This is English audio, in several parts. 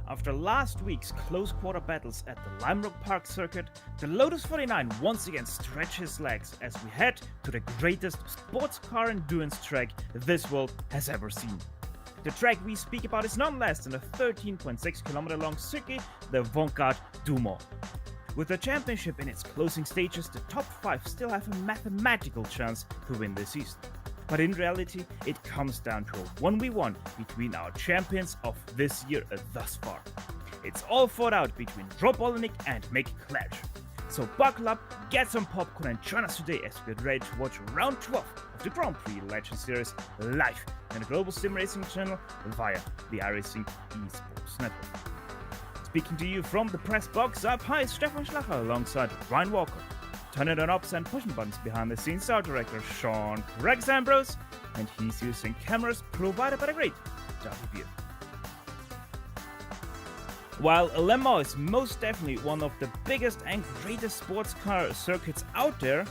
After last week's close quarter battles at the Lime Rock Park circuit, the Lotus 49 once again stretches his legs as we head to the greatest sports car endurance track this world has ever seen. The track we speak about is none less than a 13.6 km long circuit, the Vanguard du Mans. With the championship in its closing stages, the top 5 still have a mathematical chance to win this season. But in reality, it comes down to a 1v1 between our champions of this year thus far. It's all fought out between Rob Olenek and Mick Clash. So buckle up, get some popcorn and join us today as we get ready to watch round 12 of the Grand Prix Legend Series live on the Global SimRacing Channel via the iRacing eSports Network. Speaking to you from the press box up high is Stefan Schlacher alongside Ryan Walker. Turning the knobs and pushing buttons behind the scenes art director Sean Rex Ambrose, and he's using cameras provided by the great WB. While Le Mans is most definitely one of the biggest and greatest sports car circuits out there,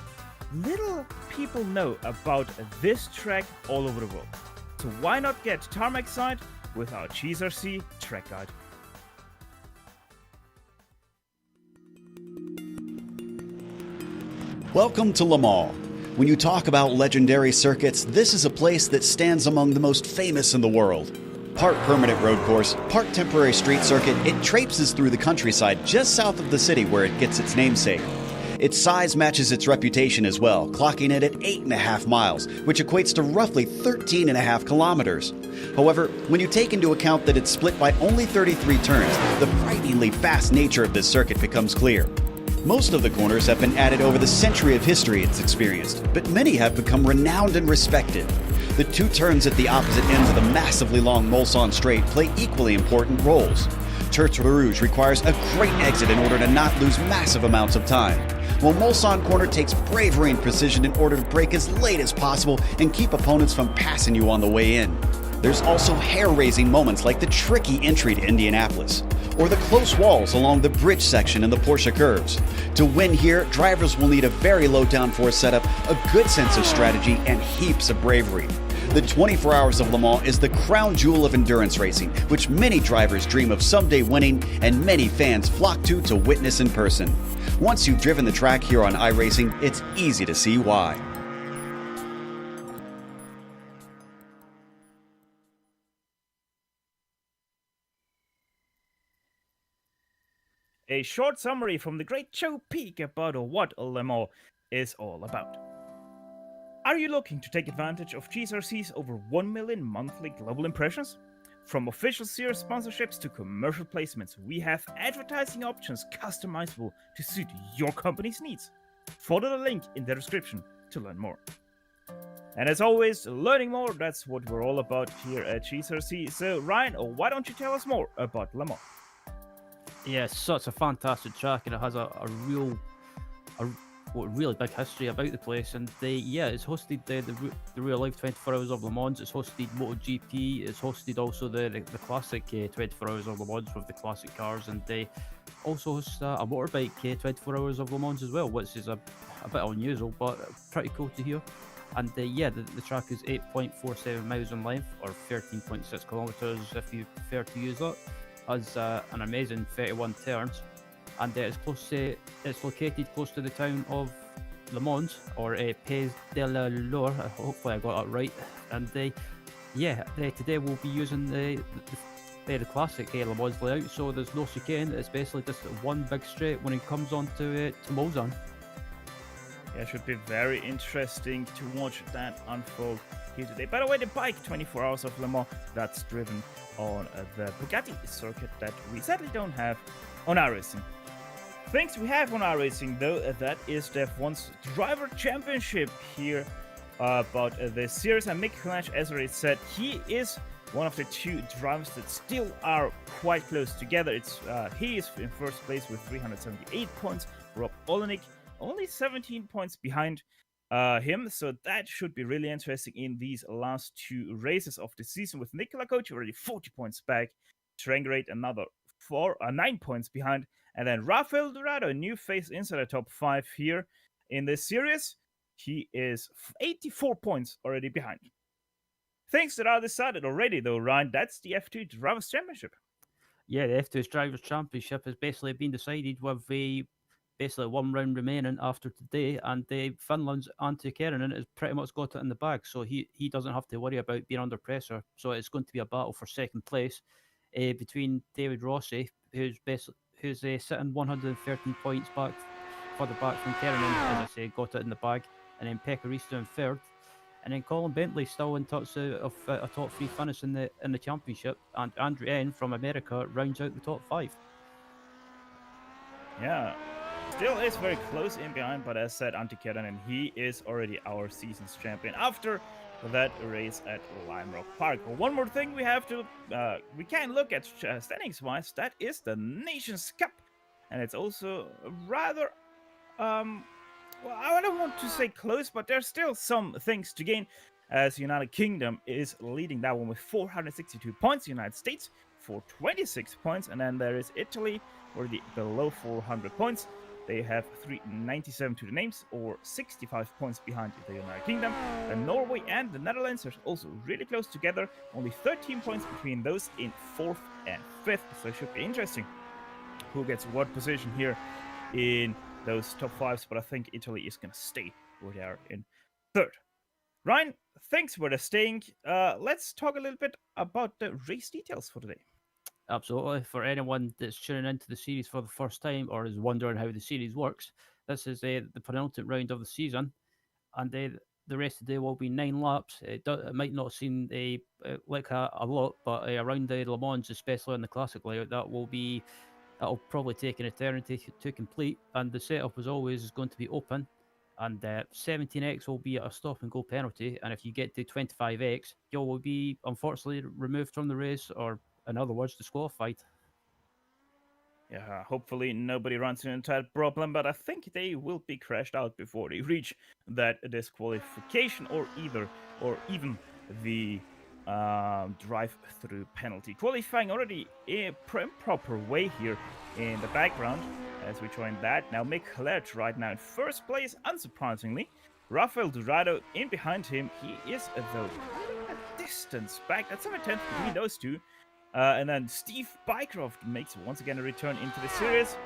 little people know about this track all over the world. So why not get tarmac side with our GSRC track guide. Welcome to Le Mans. When you talk about legendary circuits, this is a place that stands among the most famous in the world. Part permanent road course, part temporary street circuit, it traipses through the countryside just south of the city where it gets its namesake. Its size matches its reputation as well, clocking it at 8.5 miles, which equates to roughly 13.5 kilometers. However, when you take into account that it's split by only 33 turns, the frighteningly fast nature of this circuit becomes clear. Most of the corners have been added over the century of history it's experienced, but many have become renowned and respected. The 2 turns at the opposite ends of the massively long Mulsanne Straight play equally important roles. Tertre Rouge requires a great exit in order to not lose massive amounts of time, while Mulsanne Corner takes bravery and precision in order to brake as late as possible and keep opponents from passing you on the way in. There's also hair-raising moments like the tricky entry to Indianapolis, or the close walls along the bridge section in the Porsche curves. To win here, drivers will need a very low downforce setup, a good sense of strategy, and heaps of bravery. The 24 Hours of Le Mans is the crown jewel of endurance racing, which many drivers dream of someday winning and many fans flock to witness in person. Once you've driven the track here on iRacing, it's easy to see why. A short summary from the great Joe Peak about what Le Mans is all about. Are you looking to take advantage of GSRC's over 1 million monthly global impressions? From official series sponsorships to commercial placements, we have advertising options customizable to suit your company's needs. Follow the link in the description to learn more. And as always, learning more, that's what we're all about here at GSRC. So Ryan, why don't you tell us more about Le Mans? Yeah, it's such a fantastic track, and it has a really big history about the place. And it's hosted the real life 24 Hours of Le Mans. It's hosted MotoGP. It's hosted also the classic 24 Hours of Le Mans with the classic cars, and they also host a motorbike 24 Hours of Le Mans as well, which is a bit unusual, but pretty cool to hear. And the track is 8.47 miles in length, or 13.6 kilometers if you prefer to use that. Has an amazing 31 turns, and it's located close to the town of Le Mans, or Pays de la Loire. Hopefully I got that right. And today we'll be using the classic Le Mans layout, so there's no chicane. It's basically just one big straight when it comes on to Mulsanne. Yeah, it should be very interesting to watch that unfold here today. By the way, the bike 24 Hours of Le Mans, that's driven on the Bugatti circuit that we sadly don't have on iRacing. Things we have on iRacing though, that is the F1's Driver Championship here about the series. And Mick Clash, as already said, he is one of the 2 drivers that still are quite close together. He is in first place with 378 points. Rob Olenek only 17 points behind him, so that should be really interesting in these last 2 races of the season, with Nicola Coach already 40 points back, Trengate another 9 points behind, and then Rafael Dorado, a new face inside the top 5 here in this series. He is 84 points already behind. Things that are decided already though, Ryan, that's the F2 Drivers' Championship. Yeah, the F2's Drivers' Championship has basically been decided with basically 1 round remaining after today, and Finland's Antti Kerinen has pretty much got it in the bag, so he doesn't have to worry about being under pressure. So it's going to be a battle for second place between David Rossi, who's sitting 113 points further back from Kerinen, as I say, got it in the bag, and then Pekka Risto in third. And then Colin Bentley still in touch of a top three finish in the championship, and Andrew N from America rounds out the top five. Yeah, still is very close in behind, but as said, Antti Kerinen, he is already our season's champion after that race at Lime Rock Park. One more thing we can look at standings wise, that is the Nations Cup, and it's also rather well, I don't want to say close, but there's still some things to gain, as United Kingdom is leading that one with 462 points, United States 426 points, and then there is Italy already below 400 points. They have 397 to the names, or 65 points behind the United Kingdom. And Norway and the Netherlands are also really close together, only 13 points between those in 4th and 5th, so it should be interesting who gets what position here in those top fives, but I think Italy is going to stay where they are in 3rd. Ryan, thanks for the staying. Let's talk a little bit about the race details for today. Absolutely. For anyone that's tuning into the series for the first time or is wondering how the series works, this is the penultimate round of the season, and the rest of the day will be 9 laps. It might not seem like a lot, but around the Le Mans, especially on the classic layout, that'll probably take an eternity to complete. And the setup, as always, is going to be open. And 17x will be a stop and go penalty. And if you get to 25x, you will be unfortunately removed from the race, or in other words, disqualified. Yeah, hopefully nobody runs into that problem, but I think they will be crashed out before they reach that disqualification or even the drive-through penalty. Qualifying already in proper way here in the background as we join that. Now Mick Ledge right now in first place, unsurprisingly. Rafael Dorado in behind him. He is though a distance back. That's 7/10 between those two. And then Steve Bycroft makes once again a return into the series.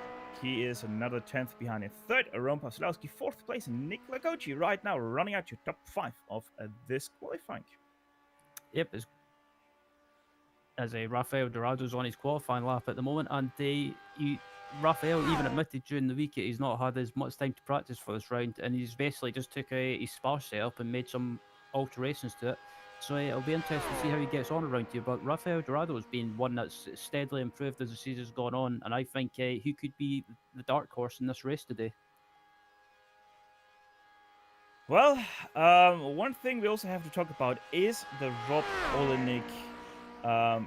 He is another 10th behind in 3rd. Aaron Paslowski 4th place. And Nick Lagochi right now running out your top 5 of this qualifying. Yep, as a Rafael Dorado's on his qualifying lap at the moment, and Rafael even admitted during the week that he's not had as much time to practice for this round, and he's basically just took his spa setup and made some alterations to it. So it'll be interesting to see how he gets on around here. But Rafael Dorado has been one that's steadily improved as the season's gone on, and I think he could be the dark horse in this race today. Well, one thing we also have to talk about is the Rob Olenek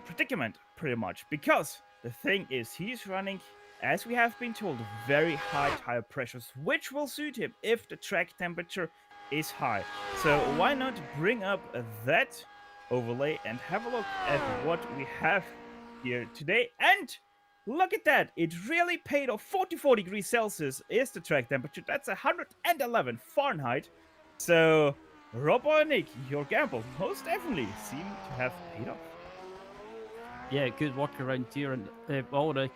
predicament, pretty much. Because the thing is, he's running, as we have been told, very high tire pressures, which will suit him if the track temperature is high. So why not bring up that overlay and have a look at what we have here today. And look at that, it really paid off. 44 degrees Celsius is the track temperature. That's 111 Fahrenheit. So Rob Olenek, your gamble most definitely seemed to have paid off. Yeah, good work around here, and Ulrich,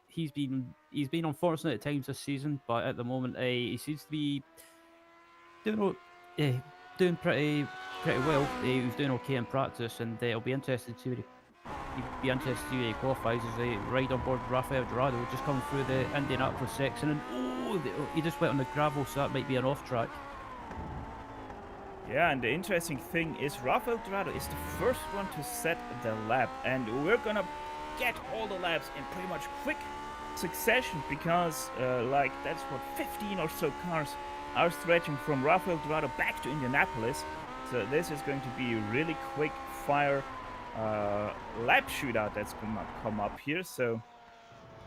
he's been unfortunate at times this season, but at the moment he seems to be doing pretty well. He was doing okay in practice, and it'll be interesting to see how he qualifies as they ride on board Rafael Dorado, just coming through the Indianapolis section, and he just went on the gravel, so that might be an off track. Yeah, and the interesting thing is Rafael Dorado is the first one to set the lap, and we're gonna get all the laps in pretty much quick succession because that's what 15 or so cars are stretching from Rafael Dorado back to Indianapolis. So this is going to be a really quick fire lap shootout that's gonna come up here. So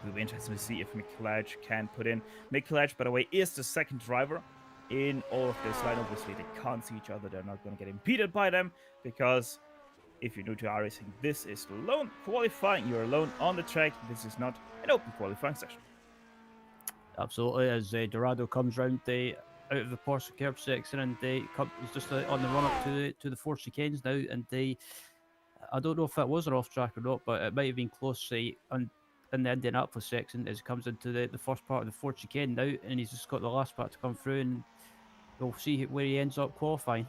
it'll be interesting to see if Mikulaj can put in. Mikulaj, by the way, is the second driver in all of this line. Obviously they can't see each other, they're not going to get impeded by them, because if you're new to iRacing, this is lone qualifying. You're alone on the track. This is not an open qualifying session. Absolutely, as Dorado comes round out of the Porsche curb section, and he's just on the run up to the four chicanes now, and I don't know if that was an off track or not, but it might have been close, say, in the Indianapolis section as it comes into the first part of the fourth chicane now, and he's just got the last part to come through, and we'll see where he ends up qualifying.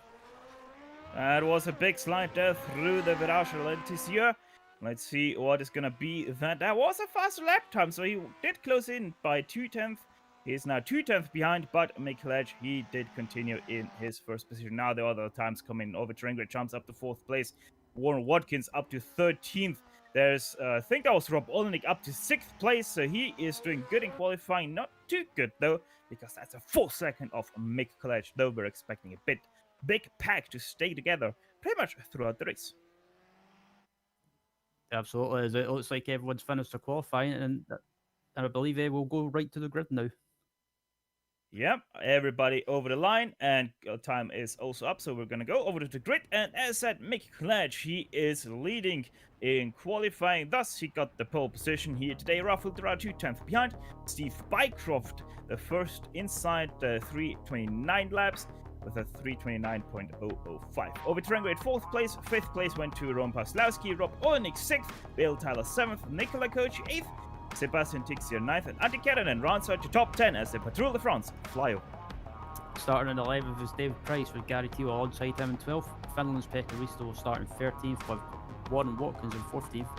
That was a big slide there through the Virage Letizier. Let's see what is going to be that. That was a faster lap time, so he did close in by 2/10. He is now 2/10 behind, but Mikelaj, he did continue in his first position. Now the other times come in. Over Trengrid jumps up to 4th place. Warren Watkins up to 13th. There's, I think that was Rob Olenek up to 6th place, so he is doing good in qualifying. Not too good, though, because that's a full second of Mikelaj, though we're expecting a big pack to stay together pretty much throughout the race. Absolutely, as it looks like everyone's finished their qualifying, and I believe they will go right to the grid now. Yep, everybody over the line, and time is also up, so we're going to go over to the grid. And as said, Mick Kledge, he is leading in qualifying, thus he got the pole position here today. Rafael Dorado 2/10 behind. Steve Bycroft, the first inside the 3:29 laps with a 3:29.005. Over to Rengate 4th place, 5th place went to Ron Paslowski, Rob Olenek 6th, Bill Tyler 7th, Nicola Coach 8th, Sebastian Tixier 9th, and Andy Kerranen rounds out to top 10 as the Patrouille de France fly over. Starting in 11th is David Price with Gary Teal alongside him in 12th. Finland's Pekka Risto starting 13th with Warren Watkins in 14th.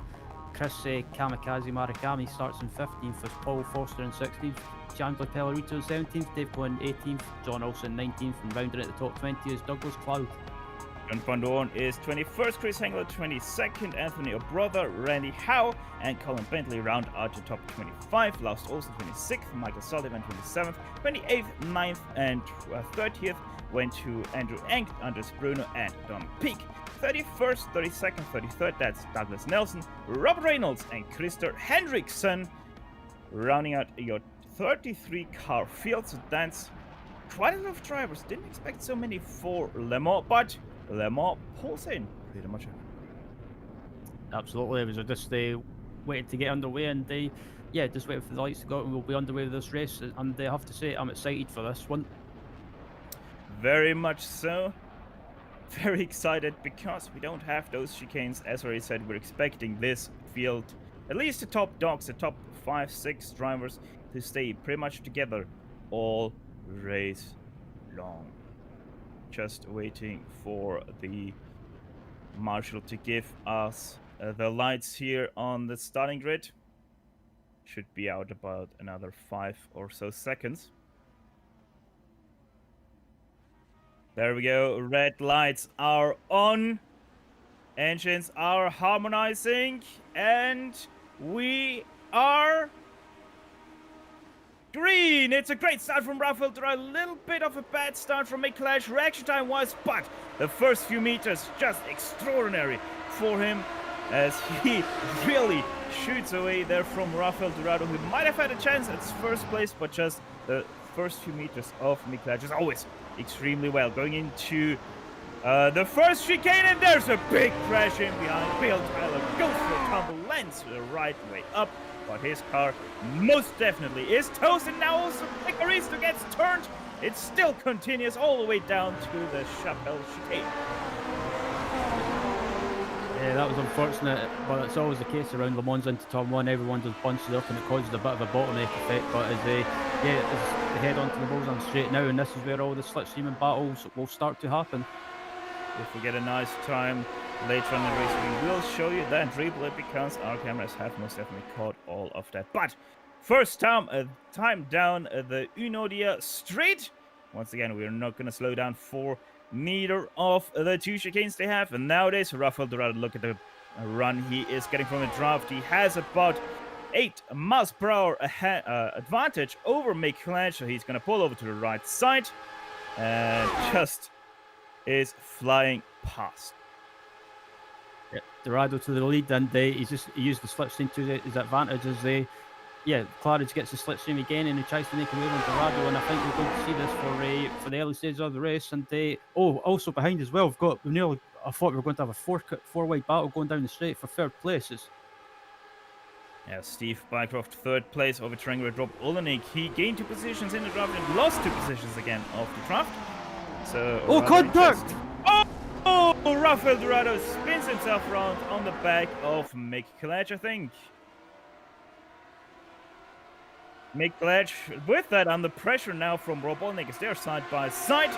Chris Kamikaze Marakami starts in 15th with Paul Foster in 16th. Chandler Pellerito in 17th, Dave Cohen 18th, John Olsen 19th, and rounding at the top 20 is Douglas Cloud. John Van Dorn is 21st, Chris Hengler 22nd, Anthony O'Brother, Randy Howe, and Colin Bentley round out to top 25. Lars Olsen 26th, Michael Sullivan 27th, 28th, 9th, and 30th went to Andrew Engt, Anders Bruno, and Don Peak. 31st, 32nd, 33rd, that's Douglas Nelson, Rob Reynolds, and Christer Hendrickson, rounding out your 33 car field. So that's quite a lot of drivers. Didn't expect so many for Le Mans, but Le Mans pulls in pretty much. Absolutely, it was just waiting to get underway, and just waiting for the lights to go, and we'll be underway with this race. And I have to say, I'm excited for this one. Very much so. Very excited because we don't have those chicanes. As already said, we're expecting this field, at least the top dogs, the top 5-6 drivers, to stay pretty much together all race long. Just waiting for the marshal to give us the lights here on the starting grid. Should be out about another 5 or so seconds. There we go. Red lights are on. Engines are harmonizing. And we are green. It's a great start from Rafael Dorado. A little bit of a bad start from Mikelaj reaction time-wise, but the first few meters just extraordinary for him as he really shoots away there from Rafael Dorado, who might have had a chance at first place, but just the first few meters of Mikelaj is always extremely well. Going into the first chicane, and there's a big crash in behind. Bill Tyler goes for a tumble, lands the right way up, but his car most definitely is toast, and now also Picaristo gets turned. It still continues all the way down to the Chapelle chicane. Yeah, that was unfortunate, but it's always the case around Le Mans into Turn 1. Everyone just bunches up and it causes a bit of a bottleneck effect, but as they head onto the Bullseye straight now, and this is where all the slipstreaming battles will start to happen. If we get a nice time later on in the race, we will show you that replay because our cameras have most definitely caught all of that. But first time down the Unodia Street. Once again, we're not going to slow down for neither of the two chicanes they have. And nowadays, Rafael Dorado, look at the run he is getting from the draft. He has about 8 miles per hour advantage over Mikelaj, so he's going to pull over to the right side and just is flying past. Yeah, Dorado to the lead, and he used the slipstream to his advantage as Claridge gets the slipstream again, and he tries to make a move on Dorado, and I think we're going to see this for the early stages of the race. And also behind as well, I thought we were going to have a four-wide battle going down the straight for third places. Yeah, Steve Bycroft, 3rd place, overturning with Rob Olenek. He gained 2 positions in the draft and lost 2 positions again off the draft. So contact! Oh, Rafael Dorado spins himself around on the back of Mick Kledge, I think. Mick Kledge, with that under pressure now from Rob Olnick, as they're side by side,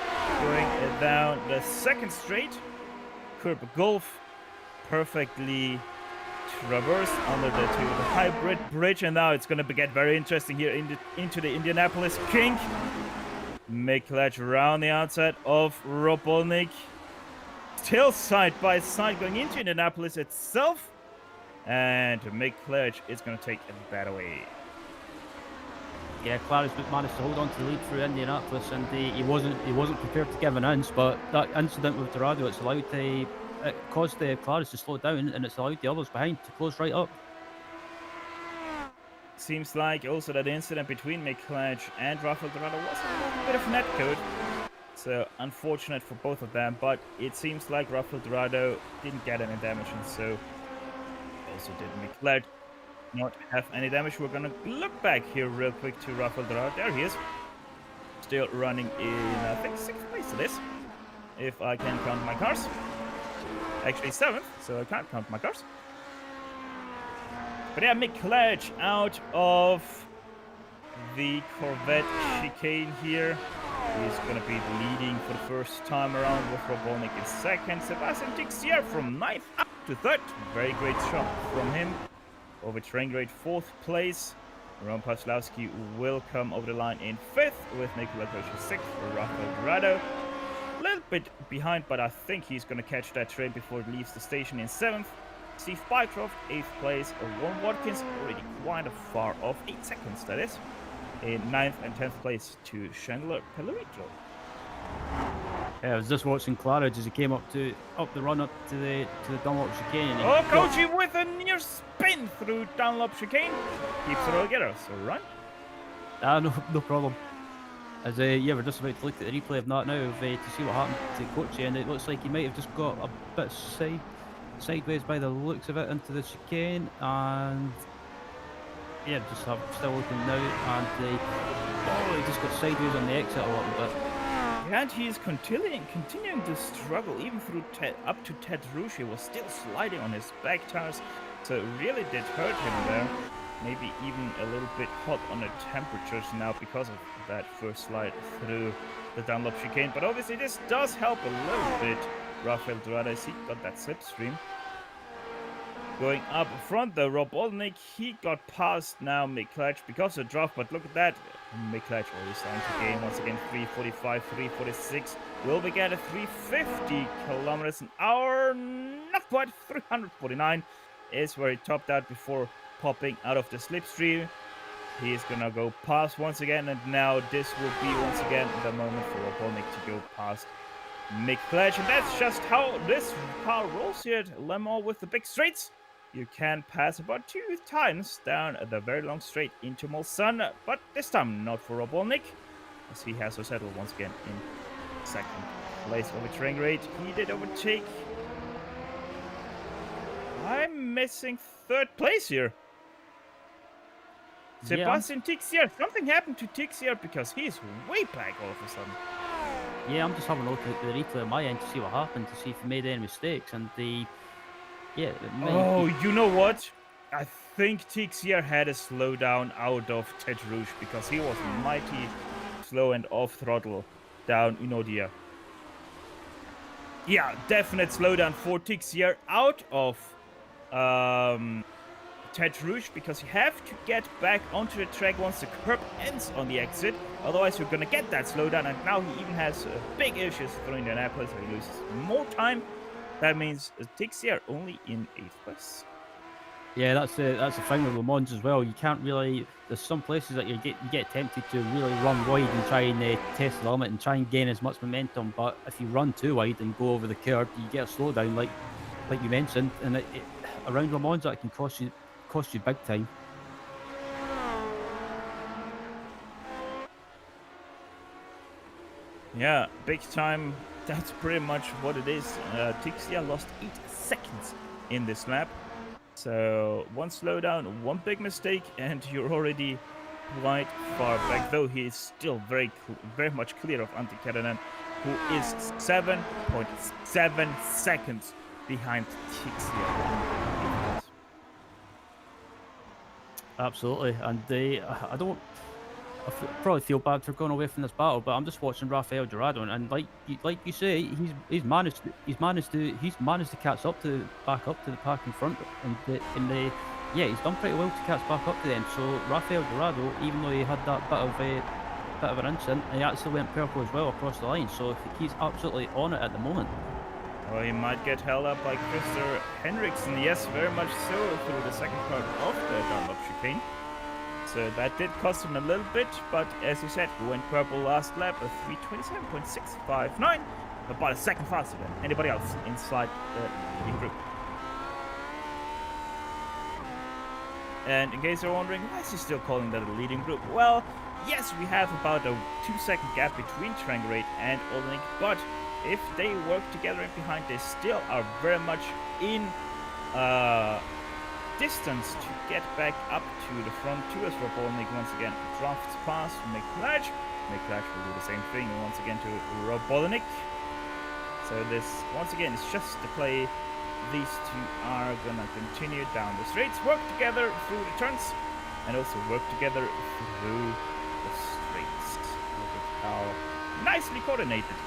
going down the second straight. Curb Golf, perfectly traversed under the hybrid bridge, and now it's going to get very interesting here into the Indianapolis kink. Mick Kledge around the outside of Rob Olnick. Still side by side going into Indianapolis itself. And Mick Kledge is going to take that away. Yeah, Claris managed to hold on to the lead through Indianapolis, and he wasn't prepared to give an inch. But that incident with Dorado, it caused the Claris to slow down, and it's allowed the others behind to close right up. Seems like also that incident between Mick Kledge and Rafael Dorado was a little bit of net code. So unfortunate for both of them, but it seems like Rafael Dorado didn't get any damage, and so also did Mick Kledge not have any damage. We're gonna look back here real quick to Rafael Dorado. There he is. Still running in, I think, 6th place it is. If I can count my cars. Actually 7th, so I can't count my cars. But yeah, Mick Kledge out of the Corvette chicane here. He's going to be leading for the first time around with Rob Olnick in 2nd. Sebastian Tixier from 9th up to 3rd. Very great shot from him. Over train grade 4th place. Ron Paslowski will come over the line in 5th with Nicola Kosher 6th for Rafael Dorado. A little bit behind, but I think he's going to catch that train before it leaves the station in 7th. Steve Bycroft, 8th place. Warren Watkins already quite far off, 8 seconds that is. In 9th and 10th place to Chandler Pellerito. Yeah, I was just watching Claridge as he came up the run up to the Dunlop chicane. Oh, Koji with a near spin through Dunlop chicane. Keeps it all together, so run. No problem. As yeah, we're just about to look at the replay of that now to see what happened to Kochi, and it looks like he might have just got a bit sideways by the looks of it into the chicane, and yeah, still looking now, and he just got sideways on the exit a little bit. And he is continuing to struggle even through up to Ted Rouge. He was still sliding on his back tires, so it really did hurt him there. Maybe even a little bit hot on the temperatures now because of that first slide through the Dunlop chicane. But obviously this does help a little bit. Rafael Dorado, he got that slipstream. Going up front though, Rob Olnick, he got past now Mick Kledge because of the draft, but look at that. Mick Kledge already starting to gain once again 345, 346. Will we get a 350 kilometers an hour? Not quite. 349 is where he topped out before popping out of the slipstream. He's gonna go past once again, and now this will be once again the moment for Rob Olnick to go past Mick Kledge, and that's just how this car rolls here at Le Mans with the big straights. You can pass about 2 times down the very long straight into Mulsanne, but this time not for Rob Olnick, as he has to settle once again in 2nd place over train grade. He did overtake. I'm missing 3rd place here. Sebastian Tixier. Something happened to Tixier because he's way back all of a sudden. Yeah, I'm just having a look at the replay on my end to see what happened, to see if he made any mistakes, and Oh, you know what? I think Tixier had a slowdown out of Ted Rouge because he was mighty slow and off throttle down in Odia. Yeah, definite slowdown for Tixier out of Ted Rouge because you have to get back onto the track once the curb ends on the exit. Otherwise, you're gonna get that slowdown, and now he even has big issues through Indianapolis. He loses more time. That means Tixier only in 8th place. Yeah, that's the thing with Le Mans as well. You can't really. There's some places that you get tempted to really run wide and try and test the limit and try and gain as much momentum. But if you run too wide and go over the curb, you get a slowdown, like you mentioned, and around Le Mans that can cost you big time. Yeah, big time. That's pretty much what it is. Tixier lost 8 seconds in this lap. So one slowdown, one big mistake, and you're already quite far back. Though he is still very much clear of Antti Keränen, who is 7.7 seconds behind Tixia. Absolutely, and I don't. Probably feel bad for going away from this battle, but I'm just watching Rafael Dorado, and like you say, he's managed to catch up to back up to the pack in front, and yeah, he's done pretty well to catch back up to them. So Rafael Dorado, even though he had that bit of an incident, he actually went purple as well across the line. So he's absolutely on it at the moment. Well, he might get held up by Christer Henriksen. Yes, very much so through the second part of the Dunlop chicane. So that did cost him a little bit, but as you said, he went purple last lap, a 3:27.659, about a second faster than anybody else inside the leading group. And in case you're wondering, why is he still calling that a leading group? Well, yes, we have about a 2-second gap between Trangrate and Olenek, but if they work together in behind, they still are very much in distance to get back up to the front two as Rob Olenek once again drafts past McLatch. McLatch will do the same thing once again to Rob Olenek. So this, once again, is just to play. These two are gonna continue down the straights, work together through the turns, and also work together through the straights. Look at how nicely coordinated.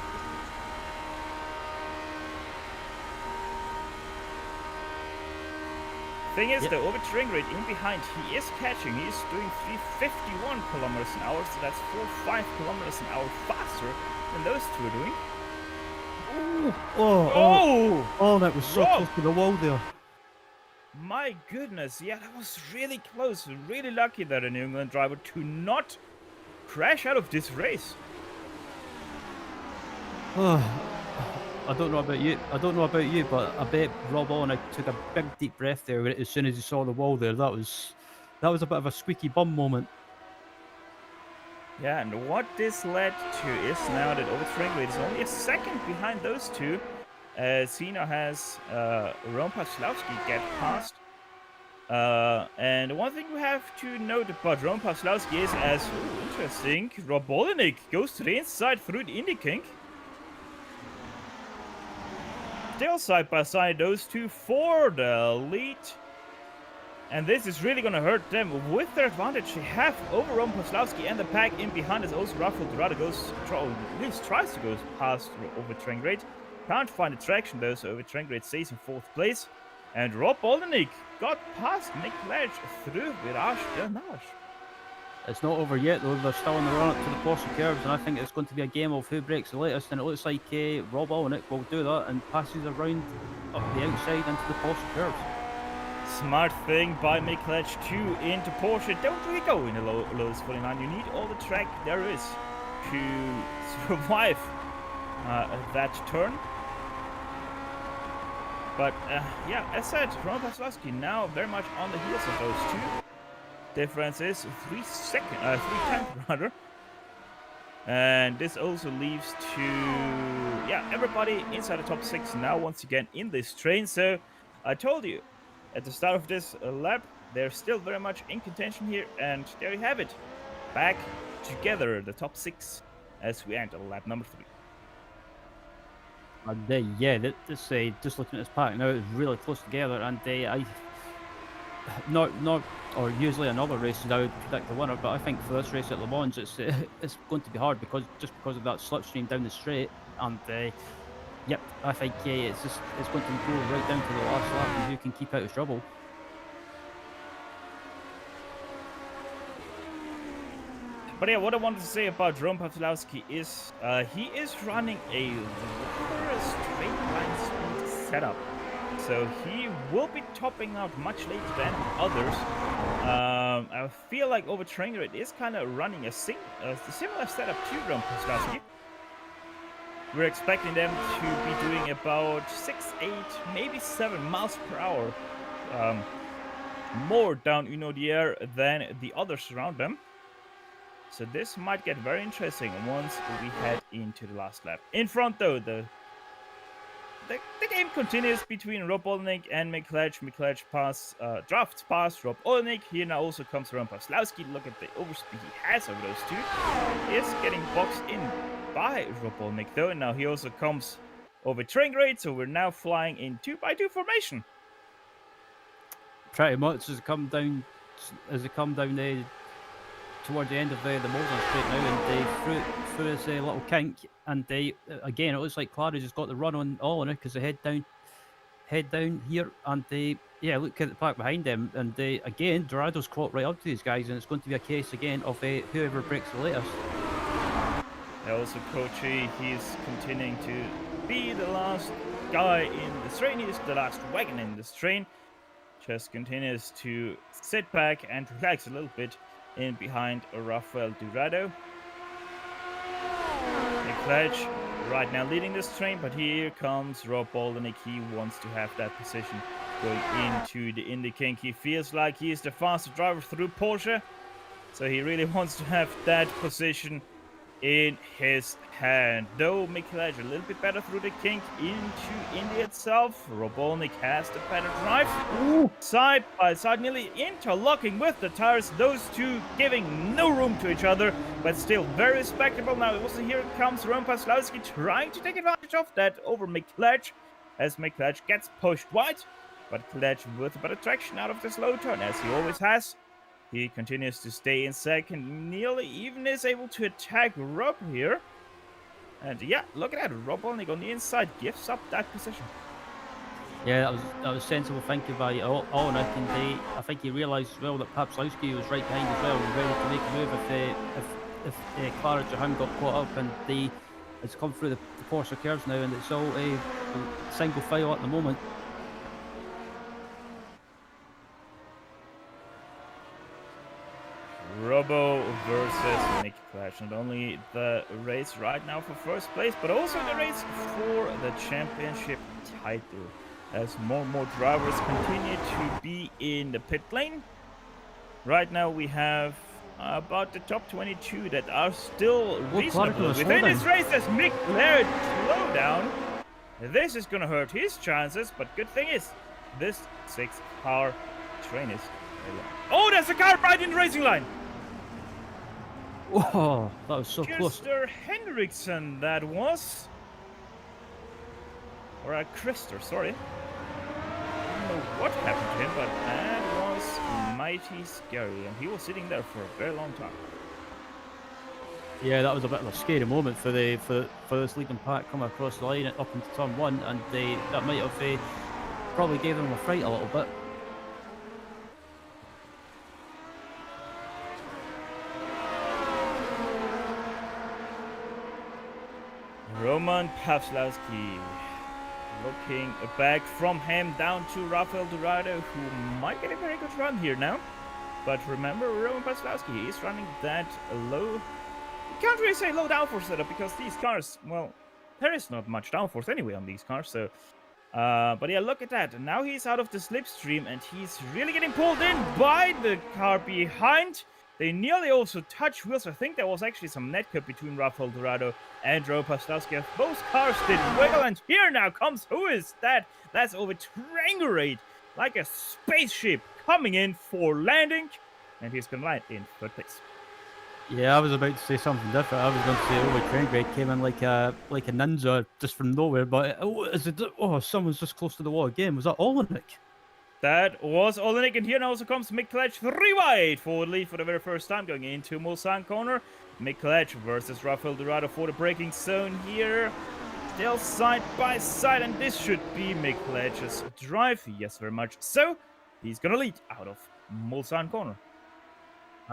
Thing is, though, over Trangrate in behind, he is catching. He's doing 351 kilometers an hour, so that's 4-5 kilometers an hour faster than those two are doing. Oh, that was so close to the wall there. My goodness, yeah, that was really close. Really lucky that a New England driver to not crash out of this race. I don't know about you, but I bet Rob Olenek took a big deep breath there as soon as he saw the wall there. That was a bit of a squeaky bum moment. Yeah, and what this led to is now that over Trangrate is only a second behind those two. Cena has Ron Paslowski get past. And one thing we have to note about Ron Paslowski is, as interesting, Rob Olenek goes to the inside through the Indy Kink. Still side by side, those two for the lead. And this is really going to hurt them. With their advantage they have over Ron Paslowski, and the pack in behind is also Rafael Dorado goes, at least tries to go past over Trangrate. Can't find the traction though, so over Trangrate stays in 4th place. And Rob Olenek got past McLatch through Virage de Nage. It's not over yet though, they're still on the run up to the Porsche curves, and I think it's going to be a game of who breaks the latest, and it looks like Rob Olenek will do that and passes around up the outside into the Porsche curves. Smart thing by McLatch 2 into Porsche. Don't really go in the lowest 49. You need all the track there is to survive that turn. But yeah, as said, Ron Paslowski now very much on the heels of those two. Difference is 3/10 rather. And this also leaves to, yeah, everybody inside the top 6 now once again in this train. So I told you at the start of this lap, they're still very much in contention here, and there you have it. Back together, the top 6, as we enter lap number 3. And yeah, this just looking at this pack now, it's really close together, and or usually in other races I would predict the winner, but I think for this race at Le Mans, it's going to be hard because of that slipstream down the straight, and yep, I think it's going to go right down to the last lap and who can keep out of trouble. But yeah, what I wanted to say about Ron Paslowski is he is running a straight line speed setup. So he will be topping out much later than others. I feel like over Trangrate is kind of running a similar setup to Ron Paslowski. We're expecting them to be doing about 6, 8, maybe 7 miles per hour more down the air than the others around them. So this might get very interesting once we head into the last lap. In front though, the game continues between Rob Olenek and McLatch. McLatch drafts past Rob Olenek. Here now also comes Ron Paslowski. Look at the overspeed he has over those two. He is getting boxed in by Rob Olenek though, and now he also comes over train grade, so we're now flying in 2x2 formation. Pretty much as they come down towards the end of the Molson straight now, and they through this little kink, and they again it looks like Clary just got the run on all in it because they head down here, and they look at the pack behind them, and they again Dorado's caught right up to these guys, and it's going to be a case again of whoever breaks the latest. Also, Prix, he's continuing to be the last guy in this train. He's the last wagon in this train. Just continues to sit back and relax a little bit in behind Rafael Dorado. Leclerc right now leading this train, but here comes Rob Boldenik. He wants to have that position going into the Indy kink. He feels like he is the fastest driver through Porsche, so he really wants to have that position in his hand. Though Leclerc a little bit better through the kink into Indy itself. Robolnik has the better drive. Ooh. Side by side, nearly interlocking with the tires. Those two giving no room to each other, but still very respectable. Now also here comes Roman Paslowski trying to take advantage of that over Leclerc, as Leclerc gets pushed wide, but Leclerc with a better traction out of the slow turn, as he always has. He continues to stay in second, nearly even is able to attack Rob here. And yeah, look at that, Rob Bolnik on the inside gives up that position. Yeah, that was sensible thinking by Olenek, and I think he realised as well that Papslowski was right behind as well, and ready to make a move if Clara Johan got caught up, and it's come through the Porsche curves now, and it's all a single file at the moment. Robo versus Leclerc. Not only the race right now for first place, but also the race for the championship title, as more and more drivers continue to be in the pit lane. Right now we have about the top 22 that are still reasonable within this race, as Leclerc slow down. This is gonna hurt his chances, but good thing is this 6-car train is very long. Oh, there's a car right in the racing line! Whoa, that was so close. Mr. Henriksen, that was. Or Krister, sorry. I don't know what happened to him, but that was mighty scary, and he was sitting there for a very long time. Yeah, that was a bit of a scary moment for this leading pack coming across the line up into turn one, and that might have probably gave them a fright a little bit. Roman Paslowski looking back from him down to Rafael Dorado, who might get a very good run here now. But remember, Roman Paslowski is running that low. You can't really say low downforce setup, because these cars, well, there is not much downforce anyway on these cars. So, but yeah, look at that. And now he's out of the slipstream, and he's really getting pulled in by the car behind. They nearly also touch wheels. I think there was actually some net cut between Rafael Dorado and Roman Paslowski. Both cars did wiggle, and here now comes, who is that? That's over Triangulate, like a spaceship coming in for landing, and he's gonna land in third place. Yeah, I was about to say something different. I was going to say, Triangulate came in like a ninja just from nowhere, but someone's just close to the wall again. Was that Olenek? That was Olenek, and here now also comes Leclerc 3 wide for the lead for the very first time, going into Mulsanne corner. Leclerc versus Rafael Dorado for the braking zone here. Still side by side, and this should be Leclerc's drive. Yes, very much so. He's gonna lead out of Mulsanne corner.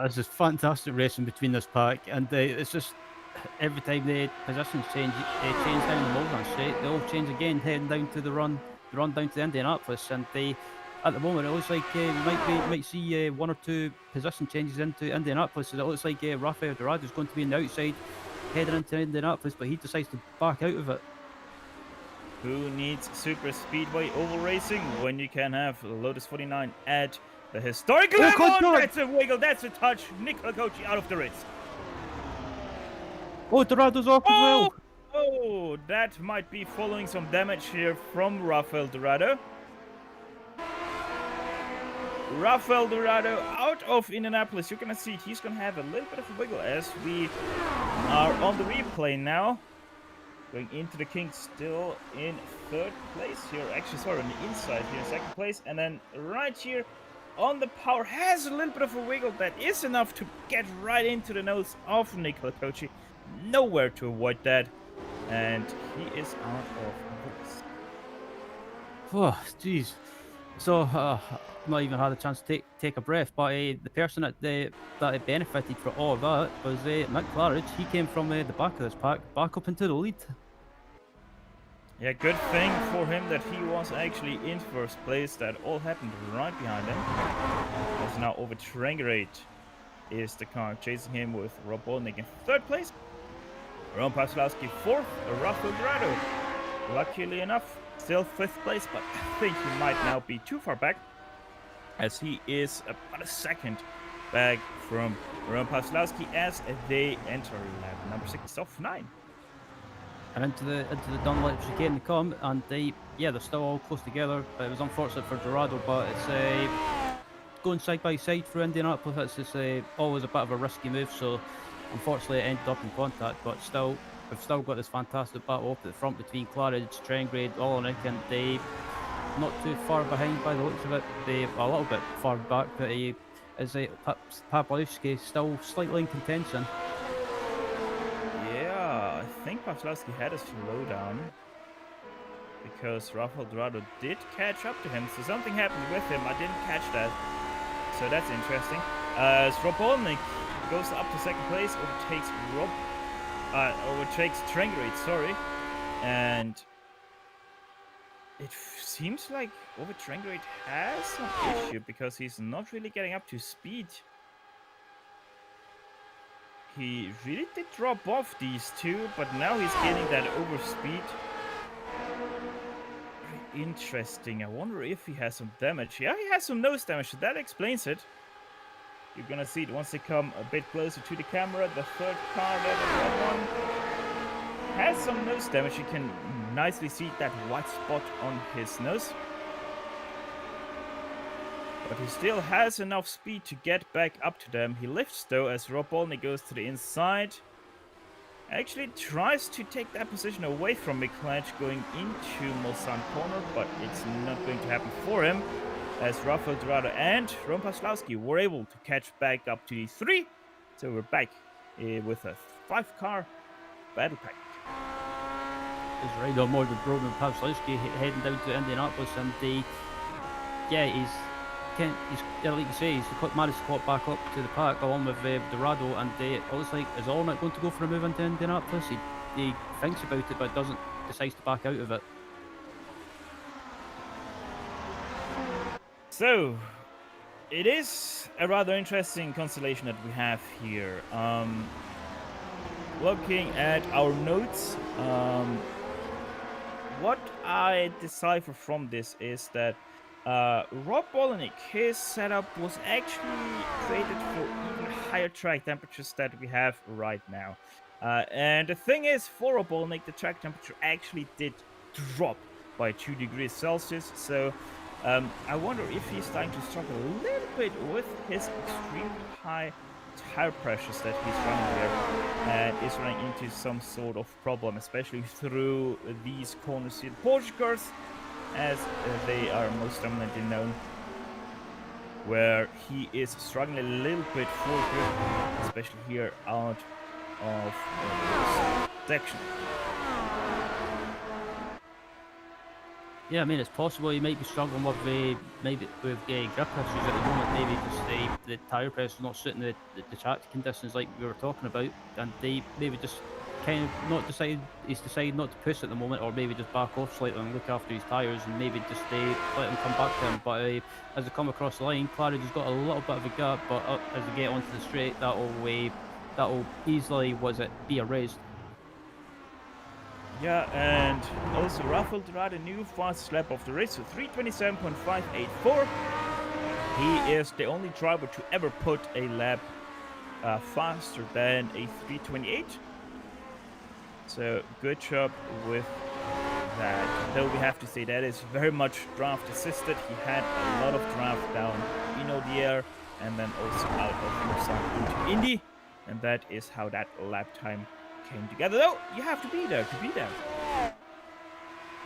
This is fantastic racing between this pack, and it's just every time the positions change down the Mulsanne straight, they all change again, heading down to the run down to Indianapolis, and at the moment, it looks like we might see one or two position changes into Indianapolis. It looks like Rafael Dorado is going to be on the outside, heading into Indianapolis, but he decides to back out of it. Who needs super speedway oval racing when you can have Lotus 49 at the historic LeMans? That's a wiggle, that's a touch. Nicola Cochi out of the race. Oh, Dorado's off as well. Oh, that might be following some damage here from Rafael Dorado. Rafael Dorado out of Indianapolis. You're gonna see he's gonna have a little bit of a wiggle as we are on the replay now. Going into the King, still in third place here. Actually, sorry, on the inside here in second place. And then right here on the power has a little bit of a wiggle that is enough to get right into the nose of Nicola Kochi. Nowhere to avoid that. And he is out of the race. Oh, jeez. So I've not even had a chance to take a breath. But the person that benefited from all of that was Mick Claridge. He came from the back of this pack, back up into the lead. Yeah, good thing for him that he was actually in first place. That all happened right behind him. As now over Trangerate is the car chasing him with Rob Bolnick in third place. Ron Paslowski fourth, Rafael Dorado. Luckily enough, still fifth place, but I think he might now be too far back, as he is about a second back from Ron Paslowski as they enter lap number 6 of 9. And into the Dunlop chicane they come, and they're still all close together. It was unfortunate for Dorado, but it's going side by side for Indianapolis. It's always a bit of a risky move, so unfortunately it ended up in contact. But still, we've still got this fantastic battle up at the front between Claridge, Trengrade, Olenek, and they not too far behind by the looks of it. They a little bit far back, but as Pawlowski still slightly in contention. I think Paslowski had a slowdown because Rafael Dorado did catch up to him, so something happened with him. I didn't catch that, so that's interesting. As Rob Bolnick goes up to second place, overtakes Trangerate, sorry, and it seems like over Trangerate has some issue because he's not really getting up to speed. He really did drop off these two, but now he's getting that overspeed. Very interesting. I wonder if he has some damage. Yeah, he has some nose damage, so that explains it. You're gonna see it once they come a bit closer to the camera. The third car, the red one, has some nose damage. You can nicely see that white spot on his nose. But he still has enough speed to get back up to them. He lifts though as Rob Bolney goes to the inside. Actually tries to take that position away from McClatch going into Mulsanne corner, but it's not going to happen for him, as Rafael Dorado and Ron Paslowski were able to catch back up to the 3. So we're back with a 5-car battle pack. He's right on board with Roman Paslowski heading down to Indianapolis, and he's like you say, he's managed to caught back up to the pack along with Dorado, and it looks like is all not going to go for a move into Indianapolis. He thinks about it, but decides to back out of it. So it is a rather interesting constellation that we have here. Looking at our notes, what I decipher from this is that Rob Bolnick, his setup was actually created for even higher track temperatures that we have right now. And the thing is, for Rob Bolnick, the track temperature actually did drop by 2 degrees Celsius. So I wonder if he's starting to struggle a little bit with his extremely high tire pressures that he's running here, and is running into some sort of problem, especially through these corners here. Porsche cars, as they are most dominantly known, where he is struggling a little bit for grip, especially here out of this section. Yeah, I mean, it's possible he might be struggling with grip issues at the moment. Maybe just the tyre pressure not suiting the track conditions like we were talking about, and they maybe just kind of he's decided not to push at the moment, or maybe just back off slightly and look after his tyres, and maybe just let him come back to him. But as they come across the line, Claridge has got a little bit of a gap, but as they get onto the straight, that'll easily be erased. Yeah, and also Rafael Dorado, new fastest lap of the race, so 3:27.584. He is the only driver to ever put a lap faster than a 3:28. So good job with that. Though we have to say that is very much draft assisted. He had a lot of draft down in the air and then also out of Mulsanne into Indy, and that is how that lap time came together. Though you have to be there to beat them.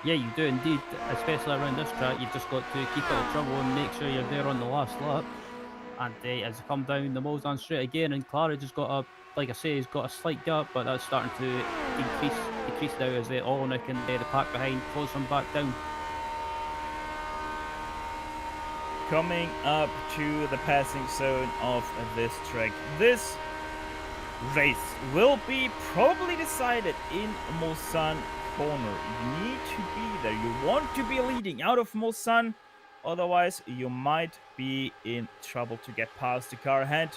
Yeah, you do indeed, especially around this track. You've just got to keep out of trouble and make sure you're there on the last lap. And as they come down the Mulsanne straight again, and Claridge has got a, like I say, he's got a slight gap, but that's starting to decrease now as Olenek and the pack behind close him back down. Coming up to the passing zone of this track. This race will be probably decided in Mulsanne corner. You need to be there. You want to be leading out of Mulsanne. Otherwise, you might be in trouble to get past the car ahead.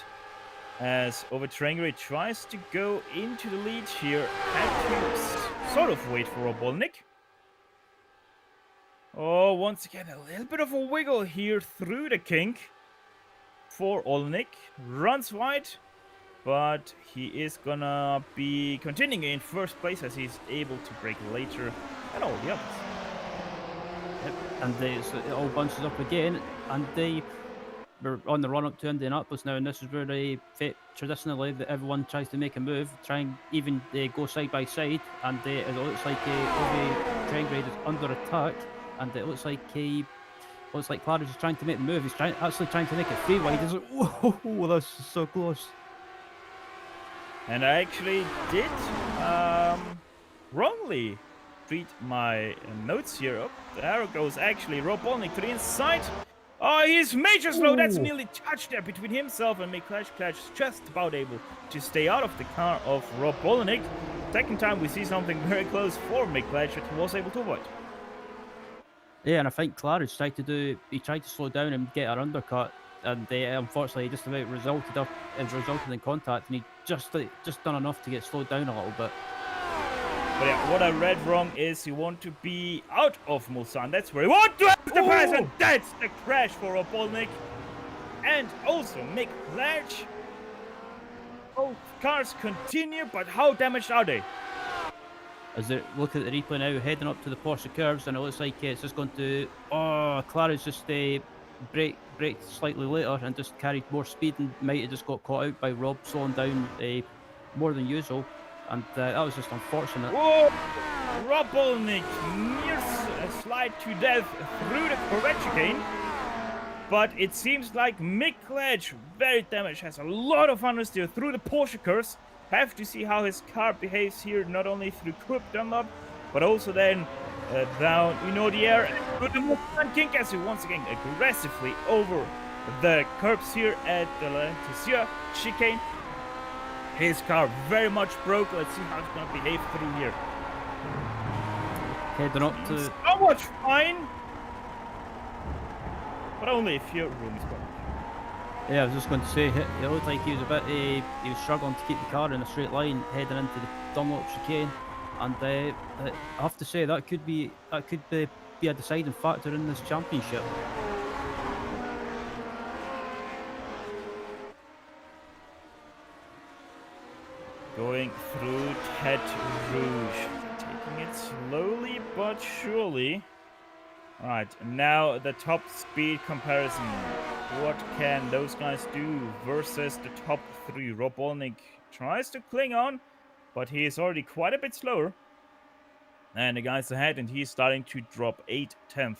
As Overtrangere tries to go into the lead here, had to sort of wait for Robolnik. Oh, once again, a little bit of a wiggle here through the kink for Olenek. Runs wide, but he is gonna be continuing in first place as he's able to brake later than all the others. Yep. And it all bunches up again, and we're on the run up to Indianapolis now, and this is where traditionally everyone tries to make a move, try and even go side by side, and it looks like Overtrangere is under attack. And it looks like Claridge is trying to make the move. He's actually trying to make it free wide. He's like, whoa, that's so close. And I actually did wrongly read my notes here. Oh, there goes actually Robolnik to the inside. Oh, he's major slow. That's nearly touched there between himself and Mikkelaj. Just about able to stay out of the car of Robolnik. Second time we see something very close for Mikkelaj that he was able to avoid. Yeah, and I think Claridge tried to slow down and get an undercut, and unfortunately just about resulted in contact, and he just done enough to get slowed down a little bit. But yeah, what I read wrong is you want to be out of Mulsanne. That's where you want to have the pass, and that's the crash for Robolnik. And also Mikkelaj. Both cars continue, but how damaged are they? As they look at the replay now, heading up to the Porsche curves, and it looks like it's just going to... Oh, Claridge just braked slightly later and just carried more speed and might have just got caught out by Rob slowing down more than usual. And that was just unfortunate. Whoa! Robolnik near slide to death through the Corvette chicane. But it seems like Mikkelaj, very damaged, has a lot of understeer through the Porsche curves. Have to see how his car behaves here, not only through Croup Dunlop, but also then down, the air. With the Mulsanne kink as he once again aggressively over the curbs here at the Leticia chicane. His car very much broke. Let's see how it's going to behave through here. Heading up to... So much fine! But only if your room is broken. Yeah, I was just going to say, it looked like he was he was struggling to keep the car in a straight line heading into the Dunlop chicane, and I have to say that could be a deciding factor in this championship. Going through Tête Rouge, taking it slowly but surely. Alright, now the top speed comparison. What can those guys do versus the top three? Robolnik tries to cling on, but he is already quite a bit slower. And the guys ahead, and he's starting to drop 8/10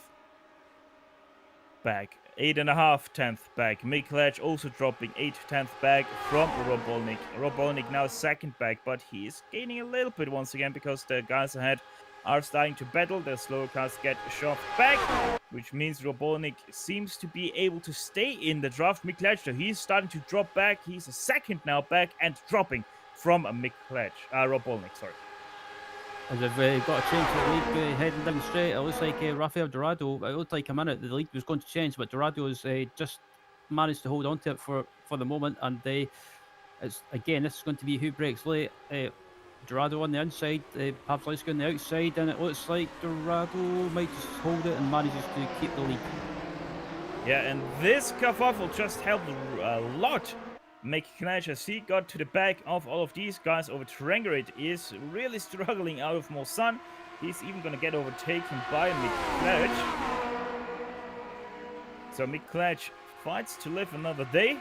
back. 8.5 back. Mikkelaj also dropping 8/10 back from Robolnik. Robolnik now second back, but he is gaining a little bit once again because the guys ahead are starting to battle. The slower cars get shoved back, which means Robolnik seems to be able to stay in the draft. Mikkelaj, so he's starting to drop back. He's a second now back and dropping from Robolnik, sorry. As they've got a change to the lead heading down straight, it looks like Rafael Dorado, it looked like a minute the lead was going to change, but Dorado has just managed to hold on to it for the moment, and this is going to be who breaks late. Dorado on the inside, Pavlovsky on the outside, and it looks like Dorado might just hold it and manages to keep the lead. Yeah, and this kerfuffle just helped a lot. Mikkelaj, as he got to the back of all of these guys. Overtrangere is really struggling out of Mulsanne. He's even going to get overtaken by Mikkelaj. So Mikkelaj fights to live another day.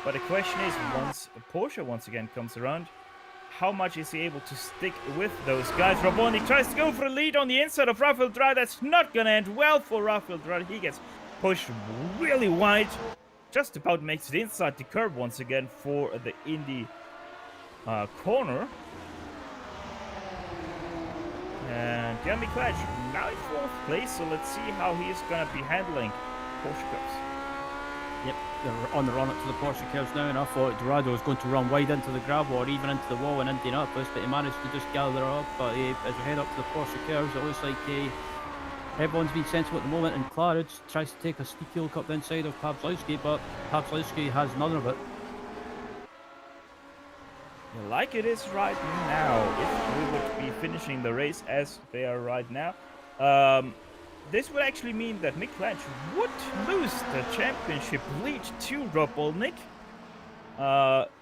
But the question is, once Porsche once again comes around, how much is he able to stick with those guys? Robotnik tries to go for a lead on the inside of Rafael Drad. That's not gonna end well for Rafael Drad. He gets pushed really wide. Just about makes it inside the curb once again for the Indy corner. And Jeremy Clutch now in 4th place, so let's see how he is gonna be handling Porsche curves. Yep, they're on the run up to the Porsche curves now, and I thought Dorado was going to run wide into the gravel or even into the wall and Indianapolis, but he managed to just gather up. But as we head up to the Porsche curves, it looks like everyone's being sensible at the moment, and Claridge tries to take a sneaky look up the inside of Pawlowski, but Pawlowski has none of it. Like it is right now, if we would be finishing the race as they are right now, this would actually mean that Mick Lynch would lose the championship lead to Rob Olnick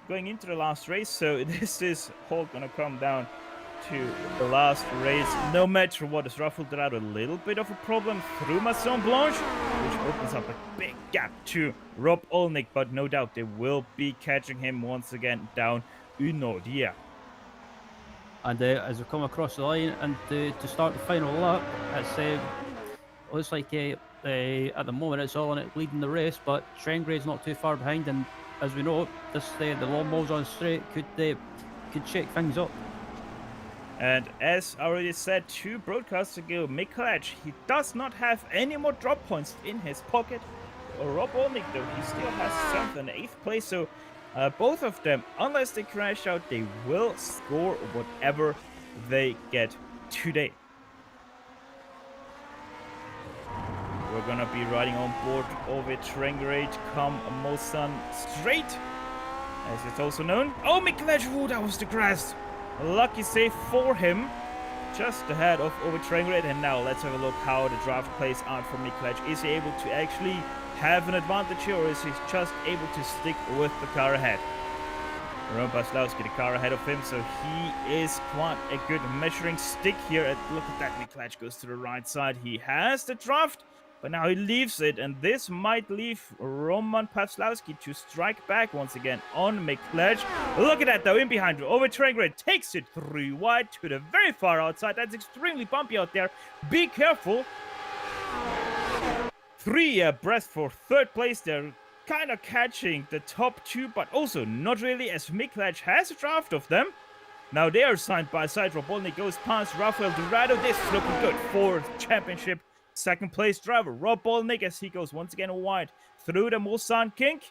going into the last race. So this is all gonna come down to the last race. No matter what, as Rafael Dorado a little bit of a problem through Maison Blanche, which opens up a big gap to Rob Olnick, but no doubt they will be catching him once again down Unordia. And as we come across the line and to start the final lap, it's looks like at the moment it's all on it leading the race, but Trengrade's not too far behind, and as we know, this the long balls on straight could shake things up. And as I already said 2 broadcasts ago, Mick Lynch, he does not have any more drop points in his pocket. Rob Olnick, though, he still has 7th and 8th place, so both of them, unless they crash out, they will score whatever they get today. We're gonna be riding on board Ovid Trengrade come Mulsanne Straight, as it's also known. Oh, Mick Lynch, oh, that was the grass. A lucky save for him, just ahead of Ovid Trengrade. And now let's have a look how the draft plays out for Mick Lynch. Is he able to actually have an advantage here, or is he just able to stick with the car ahead? Roman Paslowski, the car ahead of him, so he is quite a good measuring stick here. And look at that, Mick Lynch goes to the right side. He has the draft, but now he leaves it, and this might leave Roman Paslowski to strike back once again on Mick Lynch. Look at that, though, in behind. Over Trengrade takes it 3 wide to the very far outside. That's extremely bumpy out there. Be careful. 3 abreast for 3rd place. They're kind of catching the top 2, but also not really, as Mick Lynch has a draft of them. Now they are side by side. Robotnik goes past Rafael Dorado. This is looking good for championship 2nd place driver Rob Olnick, as he goes once again wide through the Mulsanne kink.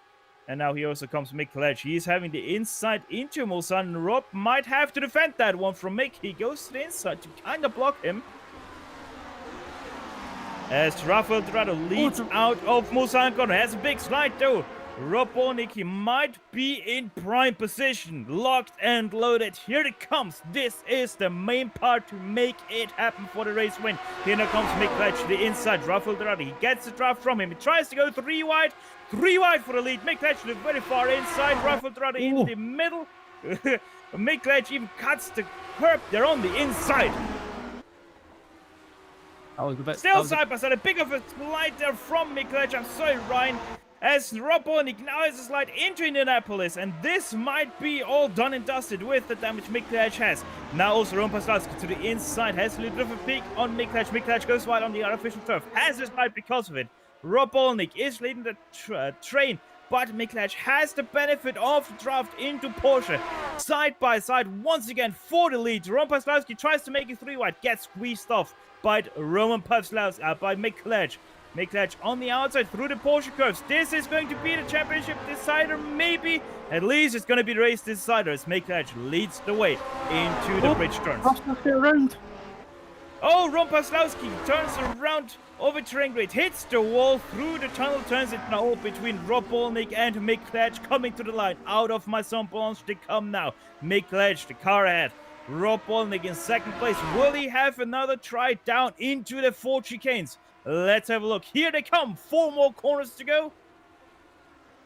And now here also comes Mick Lynch. He is having the inside into Mulsanne. Rob might have to defend that one from Mick. He goes to the inside to kind of block him, as Rafael Dorado leads out of Mulsanne corner. Has a big slide though. Rob Olnick, he might be in prime position. Locked and loaded. Here it comes. This is the main part to make it happen for the race win. Here now comes Mick Lynch to the inside. Rafael Dorado, he gets the draft from him. He tries to go 3 wide. 3 wide for the lead. Mick Lynch to the very far inside. Rafael Dorado in the middle. Mick Lynch even cuts the curb. They're on the inside. Still side by side, a big of a slide there from Mick Lynch. I'm sorry, Ryan. As Rob Olnick now has a slide into Indianapolis, and this might be all done and dusted with the damage Mick Lynch has. Now also Roman Paslowski to the inside, has a little bit of a peek on Mick Lynch. Mick Lynch goes wide on the artificial turf, has a slide because of it. Rob Olnick is leading the train, but Mick Lynch has the benefit of the draft into Porsche. Side by side once again for the lead. Roman Paslowski tries to make it 3 wide, gets squeezed off by Roman Paslowski, by Mick Lynch. Mick Lynch on the outside through the Porsche curves. This is going to be the championship decider, maybe. At least it's going to be the race decider, as Mick Lynch leads the way into the bridge turns. Oh, Ron Paslowski turns around over Trengrade, hits the wall through the tunnel, turns it now between Rob Olnick and Mick Lynch, coming to the line. Out of Maison Blanche they come now. Mick Lynch, the car ahead. Rob Olnick in 2nd place. Will he have another try down into the 4 chicanes? Let's have a look. Here they come. 4 more corners to go.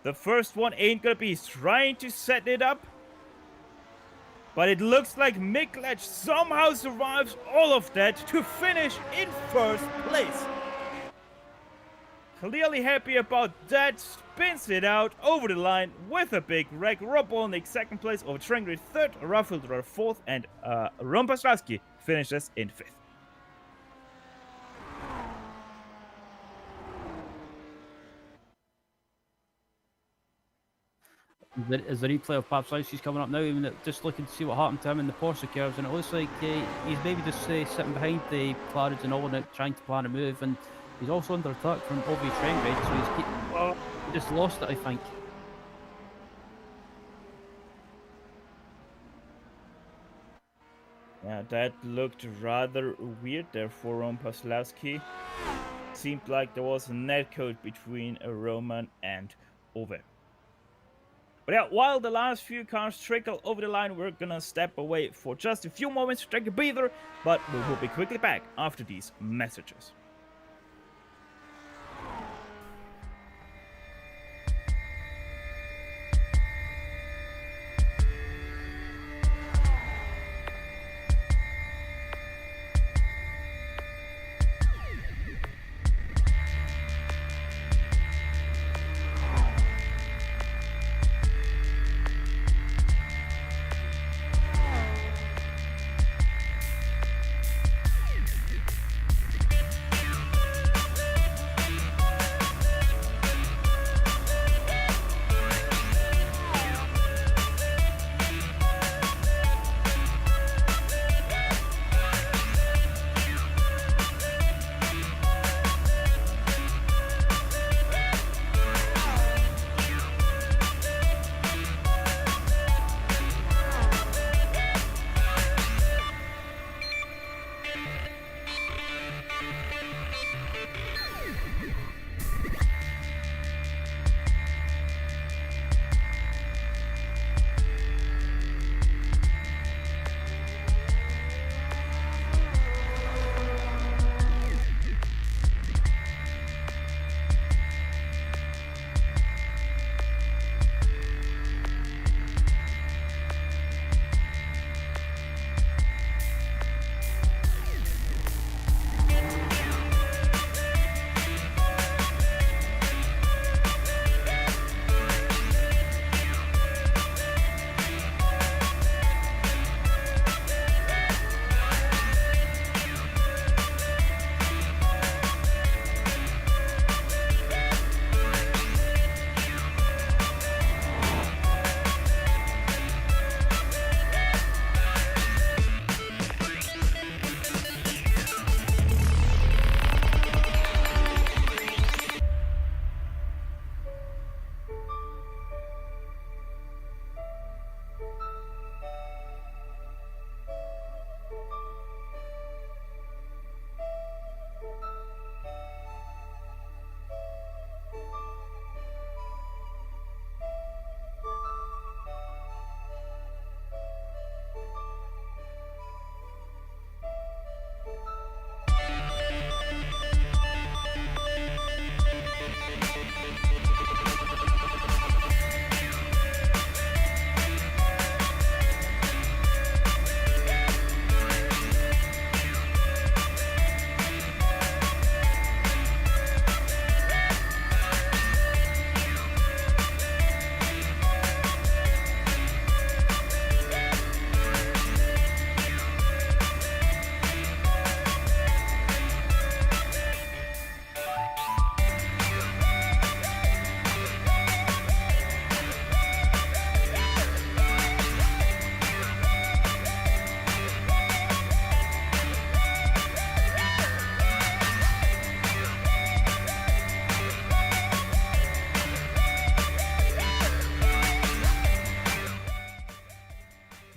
The first one ain't gonna be. He's trying to set it up, but it looks like Mick Lynch somehow survives all of that to finish in 1st place. clearly happy about that, spins it out over the line with a big wreck. Rob Olnick second place, over Trengri third, Raffildrer fourth, and Ron Pastrowski finishes in fifth. Is the replay of Papslowski's coming up now? I mean, just looking to see what happened to him in the Porsche curves, and it looks like he's maybe just sitting behind the Clarence and Olnick, trying to plan a move, and he's also under attack from Ovi Trengrid, so he just lost it, I think. Yeah, that looked rather weird there for Ron Paslowski. Seemed like there was a netcode between Roman and Ove. But yeah, while the last few cars trickle over the line, we're gonna step away for just a few moments to take a breather, but we will be quickly back after these messages.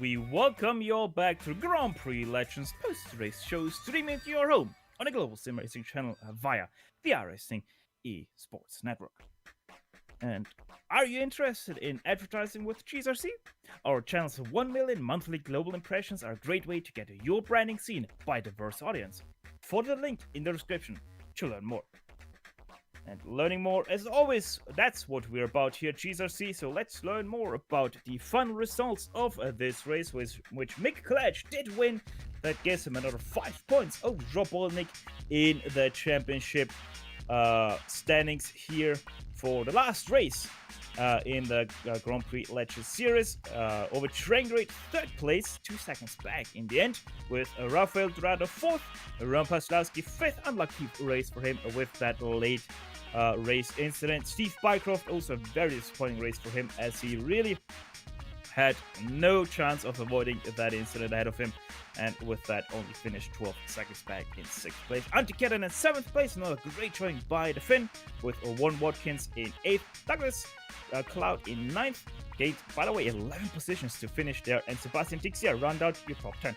We welcome you all back to Grand Prix Legends post-race show, streaming to your home on the Global SimRacing Channel via the iRacing eSports Network. And are you interested in advertising with GSRC? Our channel's 1 million monthly global impressions are a great way to get your branding seen by a diverse audience. Follow the link in the description to learn more. And learning more, as always, that's what we're about here at GSRC, so let's learn more about the fun results of this race, which Mick Kledge did win. That gives him another 5 points over Rob Olnick in the championship. standings here for the last race in the Grand Prix Legends Series. Over train rate, third place, 2 seconds back in the end, with Rafael Dorado fourth, Ron Paslowski fifth. Unlucky race for him with that late race incident. Steve Bycroft, also a very disappointing race for him, as he really had no chance of avoiding that incident ahead of him, and with that only finished 12 seconds back in 6th place. Antti Keränen in 7th place, another great showing by the Finn, with Warren Watkins in 8th, Douglas Cloud in 9th, Gate, by the way, 11 positions to finish there, and Sebastian Tixia round out your top 10.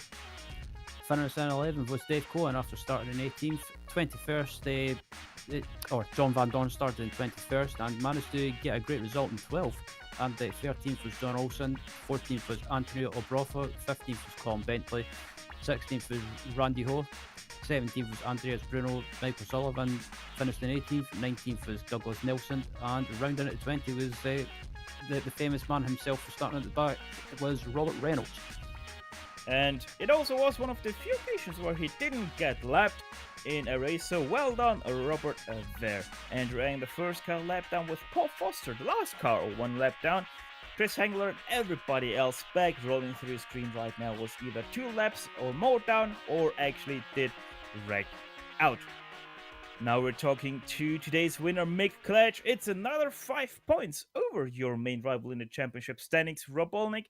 Finished in 11th was Dave Cohen after starting in 18th. 21st, John Van Dorn started in 21st and managed to get a great result in 12th. And 13th was John Olsen, 14th was Antonio Obrofa, 15th was Colin Bentley, 16th was Randy Ho, 17th was Andreas Bruno, Michael Sullivan finished in 18th, 19th was Douglas Nelson, and rounding at 20 was the famous man himself for starting at the back, it was Robert Reynolds. And it also was one of the few occasions where he didn't get lapped in a race, so well done, Robert there. Entering the first car lap down with Paul Foster, the last car 1 lap down. Chris Hengler and everybody else back rolling through the screen right now was either 2 laps or more down, or actually did wreck out. Now we're talking to today's winner, Mick Kletch. It's another 5 points over your main rival in the championship standings, Rob Olnick.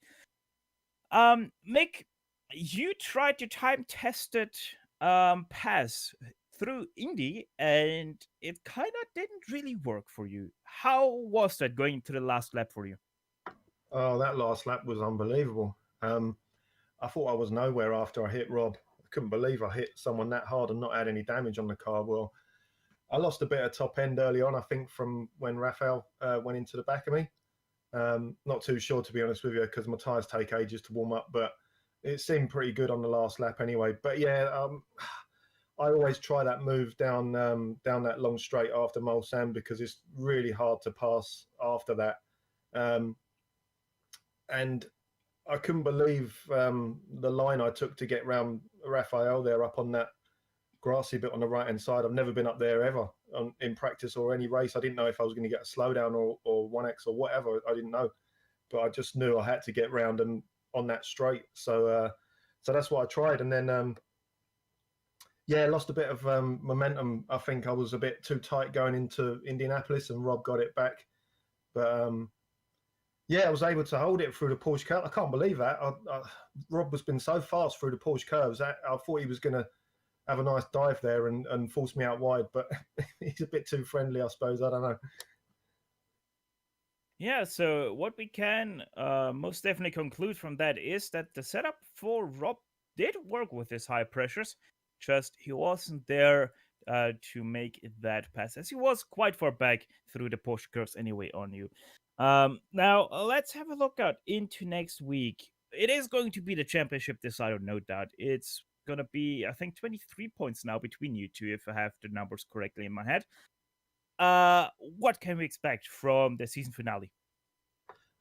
Mick, you tried to time-tested pass through Indy, and it kind of didn't really work for you. How was that going to the last lap for you? Oh, that last lap was unbelievable. I thought I was nowhere after I hit Rob. I couldn't believe I hit someone that hard and not had any damage on the car. Well, I lost a bit of top end early on, I think, from when Rafael went into the back of me. Not too sure, to be honest with you, because my tyres take ages to warm up, but it seemed pretty good on the last lap anyway. But yeah, I always try that move down that long straight after Mulsanne, because it's really hard to pass after that. And I couldn't believe the line I took to get round Rafael there up on that grassy bit on the right hand side. I've never been up there ever in practice or any race. I didn't know if I was going to get a slowdown or 1x or whatever. I didn't know, but I just knew I had to get round and on that straight. So that's what I tried. And then, lost a bit of momentum. I think I was a bit too tight going into Indianapolis, and Rob got it back. But I was able to hold it through the Porsche curve. I can't believe that. Rob has been so fast through the Porsche curves. I thought he was going to have a nice dive there and force me out wide, but he's a bit too friendly, I suppose. I don't know. Yeah, so what we can most definitely conclude from that is that the setup for Rob did work with his high pressures, just he wasn't there to make that pass, as he was quite far back through the Porsche curves anyway on you. Now, let's have a look out into next week. It is going to be the championship decider, no doubt. It's going to be, I think, 23 points now between you two, if I have the numbers correctly in my head. What can we expect from the season finale?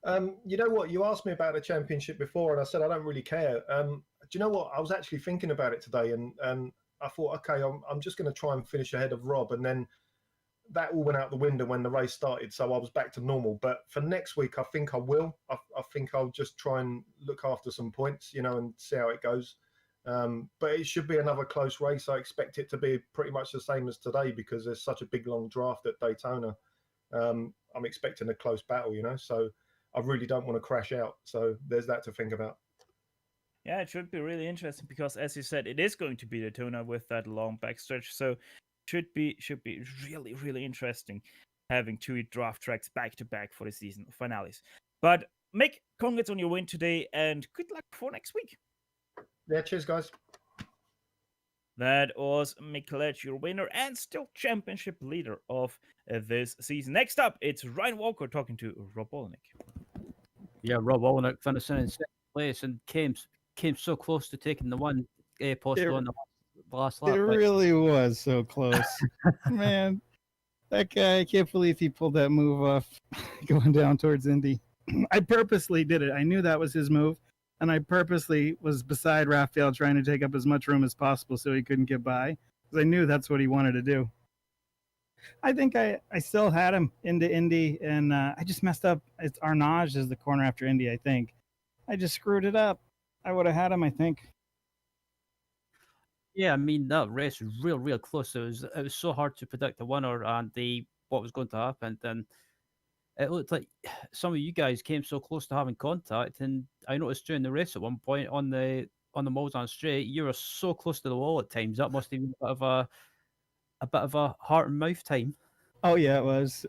You know what? You asked me about a championship before, and I said I don't really care. Do you know what? I was actually thinking about it today, and I thought, okay, I'm just going to try and finish ahead of Rob, and then that all went out the window when the race started, so I was back to normal. But for next week, I think I will. I think I'll just try and look after some points, and see how it goes. But it should be another close race. I expect it to be pretty much the same as today, because there's such a big, long draft at Daytona. I'm expecting a close battle, so I really don't want to crash out. So there's that to think about. Yeah, it should be really interesting, because, as you said, it is going to be Daytona with that long backstretch. So should be really, really interesting having 2 draft tracks back to back for the season finales. But Mick, congrats on your win today, and good luck for next week. Yeah, cheers, guys. That was Mick Kletch, your winner and still championship leader of this season. Next up, it's Ryan Walker talking to Rob Olnick. Yeah, Rob Olnick finishing in 2nd place and came so close to taking the one possible on the last lap. It really was so close. Man, that guy, I can't believe he pulled that move off going down towards Indy. I purposely did it. I knew that was his move, and I purposely was beside Raphael trying to take up as much room as possible so he couldn't get by, because I knew that's what he wanted to do. I think I still had him into Indy, and I just messed up. It's Arnage is the corner after Indy, I think. I just screwed it up. I would have had him, I think. Yeah, I mean that race was real close. It was so hard to predict the winner and what was going to happen. And it looked like some of you guys came so close to having contact. And I noticed during the race at one point on the Mulsanne straight, you were so close to the wall at times. That must have been a bit of a heart and mouth time. Oh yeah, it was.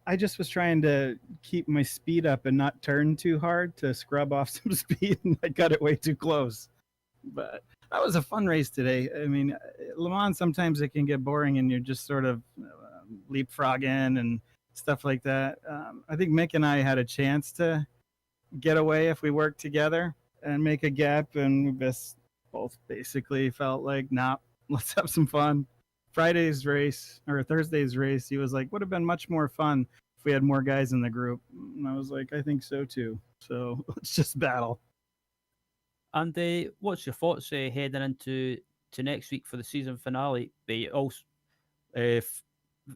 I just was trying to keep my speed up and not turn too hard to scrub off some speed, and I got it way too close. But that was a fun race today. I mean, Le Mans sometimes it can get boring, and you're just sort of leapfrogging and stuff like that. I think Mick and I had a chance to get away if we worked together and make a gap, and we both basically felt like, nah, let's have some fun. Friday's race or Thursday's race, he was like, would have been much more fun if we had more guys in the group. And I was like, I think so too. So let's just battle. And what's your thoughts heading into next week for the season finale? Also,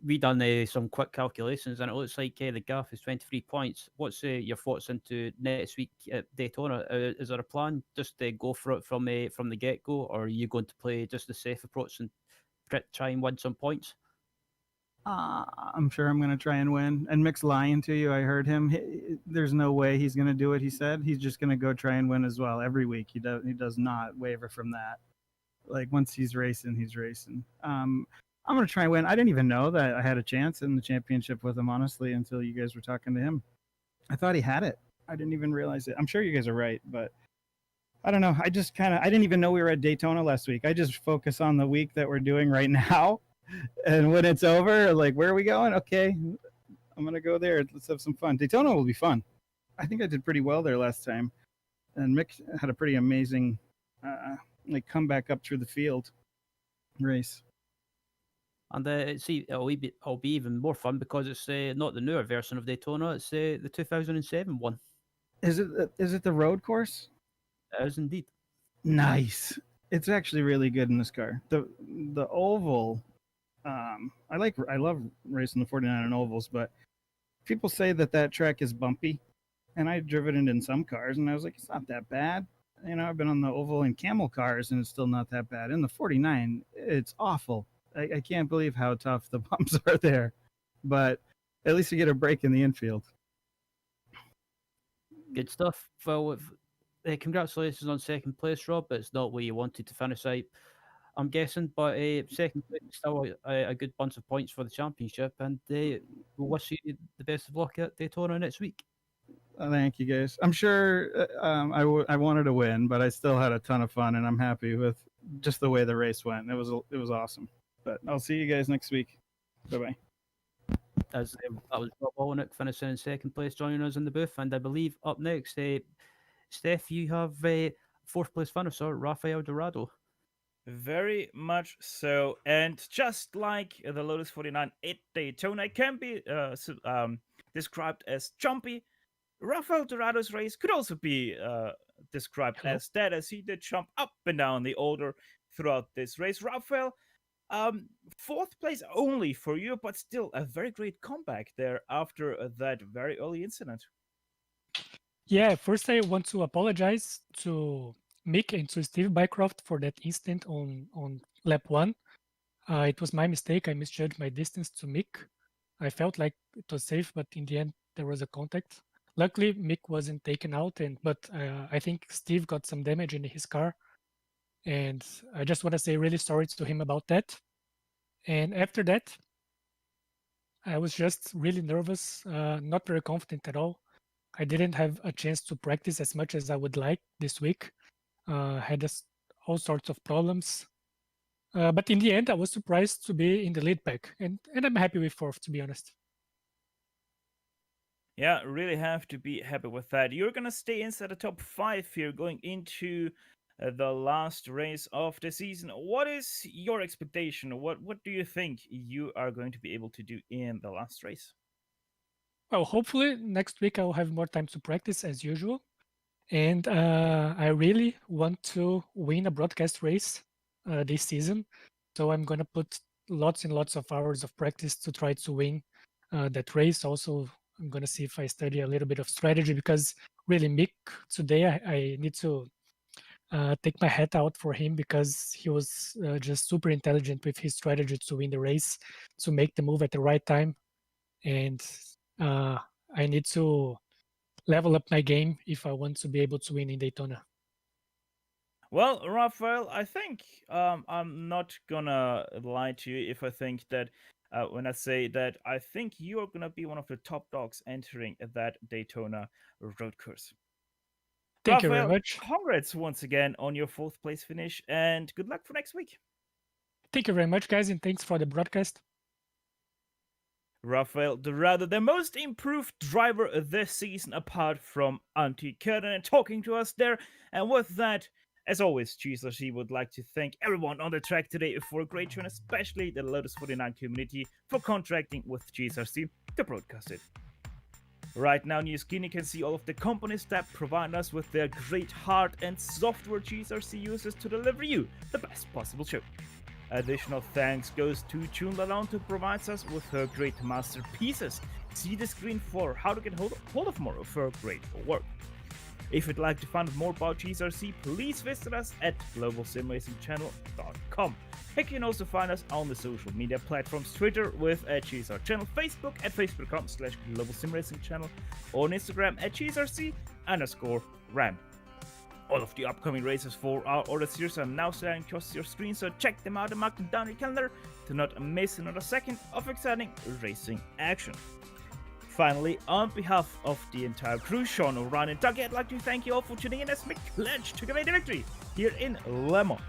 we done some quick calculations, and it looks like the gap is 23 points. What's your thoughts into next week at Daytona? Is there a plan just to go for it from the get go, or are you going to play just the safe approach and try and win some points? I'm sure I'm going to try and win. And Mick's lying to you. I heard him. There's no way he's going to do it. He said he's just going to go try and win as well every week. He does not waver from that. Like once he's racing, he's racing. I'm going to try and win. I didn't even know that I had a chance in the championship with him, honestly, until you guys were talking to him. I thought he had it. I didn't even realize it. I'm sure you guys are right, but I don't know. I didn't even know we were at Daytona last week. I just focus on the week that we're doing right now. And when it's over, like, where are we going? Okay, I'm going to go there. Let's have some fun. Daytona will be fun. I think I did pretty well there last time. And Mick had a pretty amazing comeback up through the field race. And it'll be even more fun because it's not the newer version of Daytona. It's the 2007 one. Is it the road course? It is indeed. Nice. It's actually really good in this car. The oval. I love racing the 49 on ovals, but people say that track is bumpy, and I drove it in some cars, and I was like, it's not that bad. You know, I've been on the oval in camel cars, and it's still not that bad. In the 49, it's awful. I can't believe how tough the bumps are there, but at least you get a break in the infield. Good stuff. Well, congratulations on second place, Rob. It's not where you wanted to finish out, I'm guessing, but second place is still a good bunch of points for the championship, and we'll wish you the best of luck at Daytona next week. Thank you, guys. I'm sure I wanted to win, but I still had a ton of fun, and I'm happy with just the way the race went. It was awesome. But I'll see you guys next week. Bye-bye. That was Rob Olenek finishing in second place, joining us in the booth, and I believe up next, Steph, you have fourth place finisher Rafael Dorado. Very much so. And just like the Lotus 49 at Daytona, it can be described as jumpy. Rafael Dorado's race could also be described as that, as he did jump up and down the order throughout this race. Rafael, fourth place only for you, but still a very great comeback there after that very early incident. Yeah, first I want to apologize to Mick and to Steve Bycroft for that incident on lap 1. It was my mistake. I misjudged my distance to Mick. I felt like it was safe, but in the end there was a contact. Luckily, Mick wasn't taken out, but I think Steve got some damage in his car. And I just want to say really sorry to him about that. And after that, I was just really nervous, not very confident at all. I didn't have a chance to practice as much as I would like this week. Had all sorts of problems. But in the end, I was surprised to be in the lead pack. And I'm happy with fourth, to be honest. Yeah, really have to be happy with that. You're going to stay inside the top 5 here going into the last race of the season. What is your expectation? What do you think you are going to be able to do in the last race? Well, hopefully next week I'll have more time to practice as usual. And I really want to win a broadcast race this season. So I'm going to put lots and lots of hours of practice to try to win that race. Also, I'm gonna see if I study a little bit of strategy, because really Mick today, I need to take my hat out for him, because he was just super intelligent with his strategy to win the race, to make the move at the right time. And I need to level up my game if I want to be able to win in Daytona. Well, Raphael, I think I'm not gonna lie to you if I think that when I say that I think you are gonna be one of the top dogs entering that Daytona road course. Thank you very Raphael, much. congrats once again on your 4th place finish, and good luck for next week. Thank you very much, guys, and thanks for the broadcast. Raphael Dorado, the most improved driver this season apart from Antti Kernen, talking to us there. And with that, as always, GSRC would like to thank everyone on the track today for a great show, and especially the Lotus 49 community for contracting with GSRC to broadcast it. Right now, on your screen, you can see all of the companies that provide us with their great hard and software GSRC uses to deliver you the best possible show. Additional thanks goes to Tunlalon, who provides us with her great masterpieces. See the screen for how to get hold of more of her great work. If you'd like to find out more about GSRC, please visit us at globalsimracingchannel.com. You can also find us on the social media platforms: Twitter with @GSR Channel, Facebook at facebook.com/globalsimracingchannel, on Instagram at GSRC_RAM. All of the upcoming races for our order series are now standing across your screen, so check them out and mark them down your calendar to not miss another second of exciting racing action. Finally, on behalf of the entire crew, Sean, Orion, and Dougie, I'd like to thank you all for tuning in as we pledge to give away the victory here in Le Mans.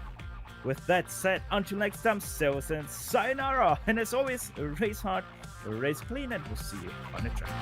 With that said, until next time, servus and sayonara, and as always, race hard, race clean, and we'll see you on the track.